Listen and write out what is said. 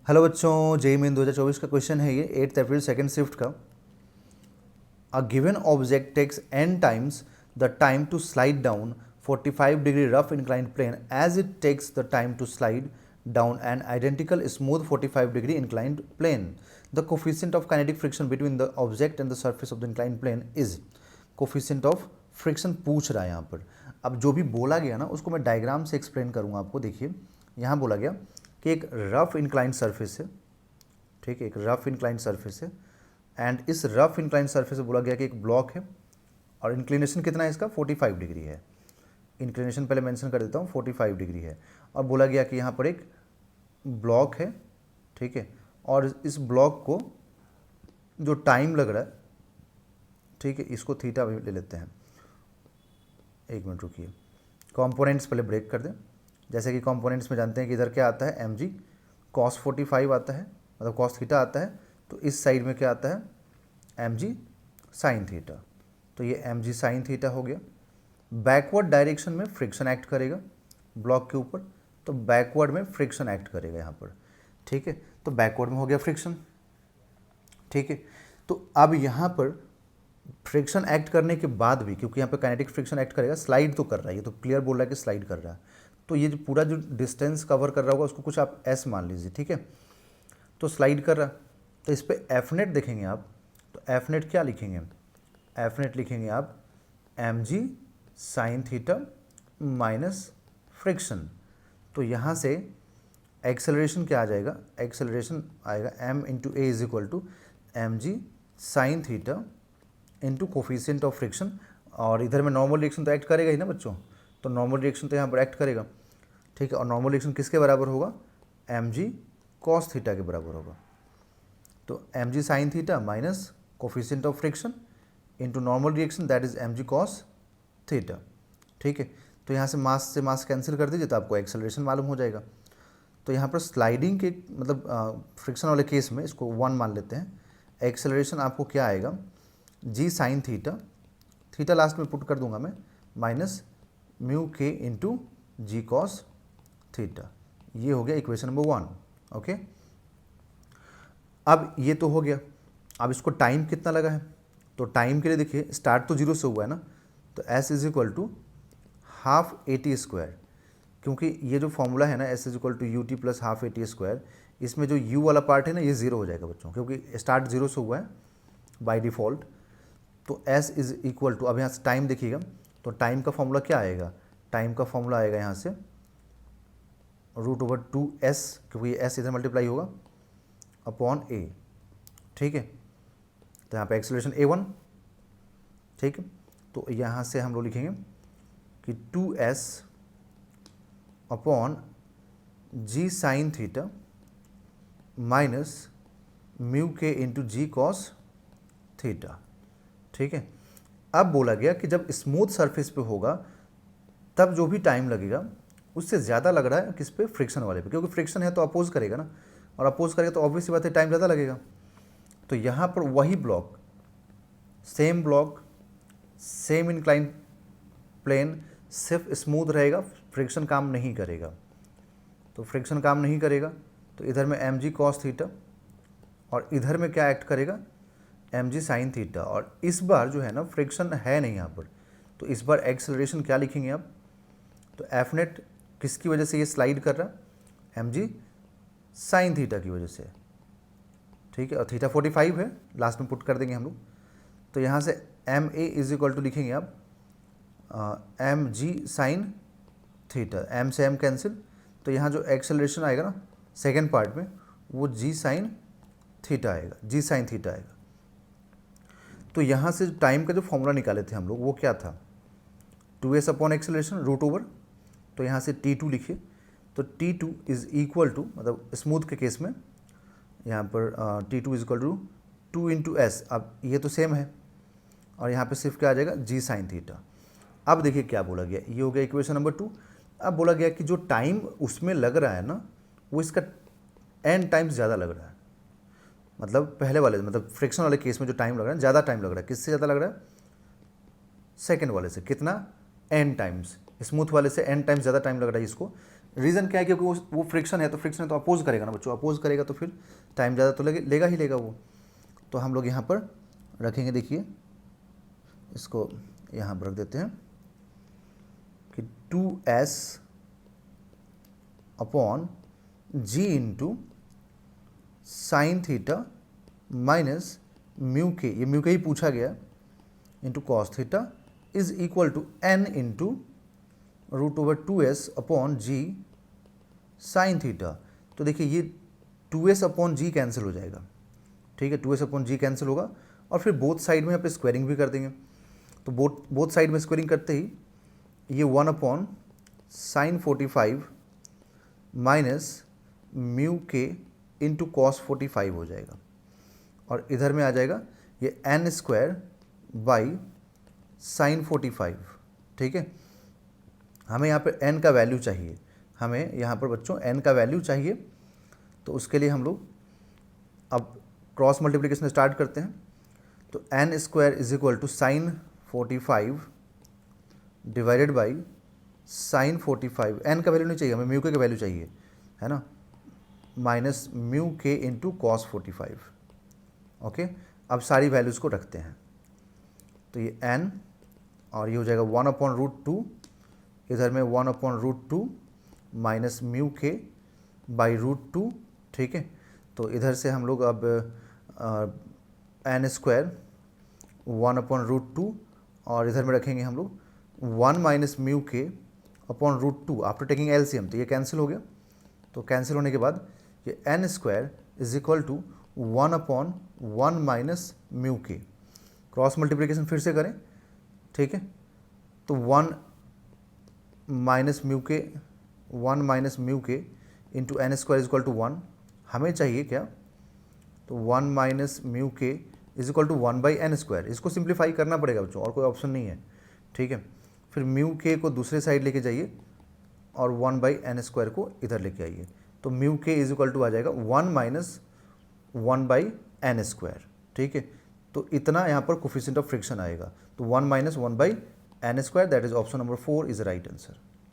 Hello बच्चों, JEE main 2024 का question है ये 8 अप्रैल सेकंड शिफ्ट का। A given object takes n times the time to slide down 45 degree rough inclined plane as it takes the time to slide down an identical smooth 45 degree inclined plane. The coefficient of kinetic friction between the object and the surface of the inclined plane is. Coefficient of friction पूछ रहा है यहाँ पर। अब जो भी बोला गया ना उसको मैं डायग्राम से एक्सप्लेन करूँगा आपको। देखिए यहाँ बोला गया कि एक रफ इंक्लाइंड सरफेस है, ठीक है, एक रफ इंक्लाइंड सरफेस है एंड इस रफ इंक्लाइंड सरफेस से बोला गया कि एक ब्लॉक है और इंक्लिनेशन कितना है इसका 45 डिग्री है। इंक्लिनेशन पहले मेंशन कर देता हूँ, 45 डिग्री है। और बोला गया कि यहाँ पर एक ब्लॉक है, ठीक है, और इस ब्लॉक को जो टाइम लग रहा है, ठीक है, इसको थीटा ले लेते हैं। एक मिनट रुकिए, कंपोनेंट्स पहले ब्रेक कर दें। जैसे कि कंपोनेंट्स में जानते हैं कि इधर क्या आता है एम जी कॉस 45 आता है, मतलब कॉस थीटा आता है। तो इस साइड में क्या आता है एम जी साइन थीटा। तो ये एम जी साइन थीटा हो गया। बैकवर्ड डायरेक्शन में फ्रिक्शन एक्ट करेगा ब्लॉक के ऊपर, तो बैकवर्ड में फ्रिक्शन एक्ट करेगा यहाँ पर, ठीक है। तो बैकवर्ड में हो गया फ्रिक्शन, ठीक है। तो अब यहाँ पर फ्रिक्शन एक्ट करने के बाद भी, क्योंकि यहाँ पे काइनेटिक फ्रिक्शन एक्ट करेगा, स्लाइड तो कर रहा है, ये तो क्लियर बोल रहा है कि स्लाइड कर रहा है। तो ये जो पूरा जो डिस्टेंस कवर कर रहा होगा उसको कुछ आप एस मान लीजिए, ठीक है। तो स्लाइड कर रहा, तो इस पर एफ नेट देखेंगे आप, तो एफ नेट क्या लिखेंगे, एफ नेट लिखेंगे आप m g sine theta minus friction. तो यहाँ से एक्सेलरेशन क्या आ जाएगा, एक्सेलरेशन आएगा m into a is equal to m g sine theta into coefficient of friction. और इधर में नॉर्मल रिएक्शन तो एक्ट करेगा ही ना बच्चों, तो नॉर्मल रिएक्शन तो यहाँ पर एक्ट करेगा, ठीक है। और नॉर्मल रिएक्शन किसके बराबर होगा, एम जी कॉस थीटा के बराबर होगा। तो m g sine theta minus coefficient of friction into normal reaction that is m g cos theta, ठीक है। तो यहाँ से मास कैंसिल कर दीजिए तो आपको एक्सेलरेशन मालूम हो जाएगा। तो यहाँ पर स्लाइडिंग के मतलब फ्रिक्शन वाले केस में इसको 1 मान लेते हैं। एक्सेलरेशन आपको क्या आएगा, जी साइन थीटा, थीटा लास्ट में पुट कर दूंगा मैं, माइनस म्यू के इंटू जी कॉस थीटा। ये हो गया इक्वेशन नंबर 1, ओके। अब ये तो हो गया। अब इसको टाइम कितना लगा है, तो टाइम के लिए देखिए स्टार्ट तो 0 से हुआ है ना, तो s is equal to half a t square, क्योंकि ये जो फॉर्मूला है ना s is equal to u t plus half a t square, इसमें जो u वाला पार्ट है ना ये 0 हो जाएगा बच्चों, क्योंकि स्टार्ट 0 से हुआ है बाय डिफ़ॉल्ट। तो s इज इक्वल टू, अब यहाँ से टाइम देखिएगा, तो टाइम का फॉर्मूला क्या आएगा, टाइम का फॉर्मूला आएगा यहाँ से √/2s, क्योंकि ये s इधर मल्टीप्लाई होगा अपॉन a, ठीक है। तो यहाँ पे एक्सेलरेशन a1, ठीक है। तो यहाँ से हम लोग लिखेंगे कि 2s upon g sine theta minus mu k into जी कॉस थीटा, ठीक है। अब बोला गया कि जब स्मूथ सरफेस पे होगा तब जो भी टाइम लगेगा उससे ज़्यादा लग रहा है किस पे, फ्रिक्शन वाले पे, क्योंकि फ्रिक्शन है तो अपोज करेगा ना, और अपोज करेगा तो ऑब्वियस बात है टाइम ज़्यादा लगेगा। तो यहाँ पर वही ब्लॉक, सेम इंक्लाइन प्लेन, सिर्फ स्मूथ रहेगा, फ्रिक्शन काम नहीं करेगा। तो फ्रिक्शन काम नहीं करेगा तो इधर में एम जी कॉस थीटा और इधर में क्या एक्ट करेगा, एम जी साइन थीटा। और इस बार जो है ना फ्रिक्शन है नहीं यहाँ पर, तो इस बार एक्सेलरेशन क्या लिखेंगे आप, तो एफ नेट किसकी वजह से ये स्लाइड कर रहा, एम जी साइन थीटा की वजह से, ठीक है। और थीटा 45 है, लास्ट में पुट कर देंगे हम लोग। तो यहाँ से m a is equal to लिखेंगे आप m g sine theta, m से एम कैंसिल, तो यहाँ जो एक्सेलरेशन आएगा ना सेकेंड पार्ट में वो जी साइन थीटा आएगा, जी साइन थीटा आएगा। तो यहाँ से टाइम का जो फॉर्मूला निकाले थे हम लोग वो क्या था, 2s अपॉन एक्सेलरेशन √, तो यहाँ से T2 लिखिए। तो T2 इज इक्वल टू, मतलब स्मूथ के केस में यहाँ पर T2 is equal to 2 into s. अब ये तो सेम है और यहाँ पे सिर्फ क्या आ जाएगा, जी साइन थीटा। अब देखिए क्या बोला गया, ये हो गया इक्वेशन नंबर 2। अब बोला गया कि जो टाइम उसमें लग रहा है ना वो इसका n टाइम्स ज़्यादा लग रहा है, मतलब पहले वाले, मतलब फ्रिक्शन वाले केस में जो टाइम लग रहा है ज़्यादा टाइम लग रहा है, किससे ज़्यादा लग रहा है, सेकेंड वाले से। कितना, n टाइम्स। स्मूथ वाले से n टाइम्स ज़्यादा टाइम लग रहा है इसको। रीज़न क्या है, क्योंकि वो फ्रिक्शन है, तो फ्रिक्शन है तो अपोज करेगा ना बच्चों, अपोज करेगा तो फिर टाइम ज़्यादा तो लेगा ही लेगा वो। तो हम लोग यहाँ पर रखेंगे, देखिए इसको यहाँ पर रख देते हैं कि 2s upon g into sine theta minus mu k, ये म्यू के ही पूछा गया, into cos theta is equal to n into root over 2s upon g sine theta. तो देखिए ये 2s अपॉन जी कैंसिल हो जाएगा, ठीक है, 2s अपॉन जी कैंसिल होगा, और फिर बोथ साइड में यहाँ पे स्क्वायरिंग भी कर देंगे। तो बोथ साइड में स्क्वायरिंग करते ही ये 1 upon sine 45 minus mu k into cos 45 हो जाएगा, और इधर में आ जाएगा ये n स्क्वायर बाई साइन 45, ठीक है। हमें यहाँ पर n का वैल्यू चाहिए, हमें यहाँ पर बच्चों n का वैल्यू चाहिए, तो उसके लिए हम लोग अब क्रॉस मल्टीप्लिकेशन स्टार्ट करते हैं। तो n square is equal to sine 45 divided by sine 45, n का वैल्यू नहीं चाहिए हमें, म्यू के वैल्यू चाहिए, है ना, minus mu k into cos 45। Okay, अब सारी वैल्यूज़ को रखते हैं, तो ये n और ये हो जाएगा 1 अपॉन रूट 2, इधर में 1 अपॉन रूट 2 माइनस म्यू के बाई रूट 2, ठीक है। तो इधर से हम लोग अब n स्क्वायर 1 अपॉन रूट 2, और इधर में रखेंगे हम लोग 1 minus mu k upon root 2 after taking LCM, तो ये कैंसिल हो गया। तो कैंसिल होने के बाद ये n square is equal to 1 upon 1 minus mu k, cross multiplication फिर से करें, ठीक है। तो 1 minus mu k, 1 minus mu k into n square is equal to 1, हमें चाहिए क्या, तो 1 minus mu k is equal to 1 by n square, इसको सिंप्लीफाई करना पड़ेगा बच्चों, और कोई ऑप्शन नहीं है, ठीक है। फिर म्यू के को दूसरे साइड लेके जाइए और 1 बाई एन स्क्वायर को इधर लेके आइए, तो mu k is equal to आ जाएगा 1 माइनस 1 बाई एन स्क्वायर, ठीक है। तो इतना यहाँ पर कोफिशिएंट ऑफ फ्रिक्शन आएगा, तो 1 minus 1 by n square, that is option number 4 is right answer.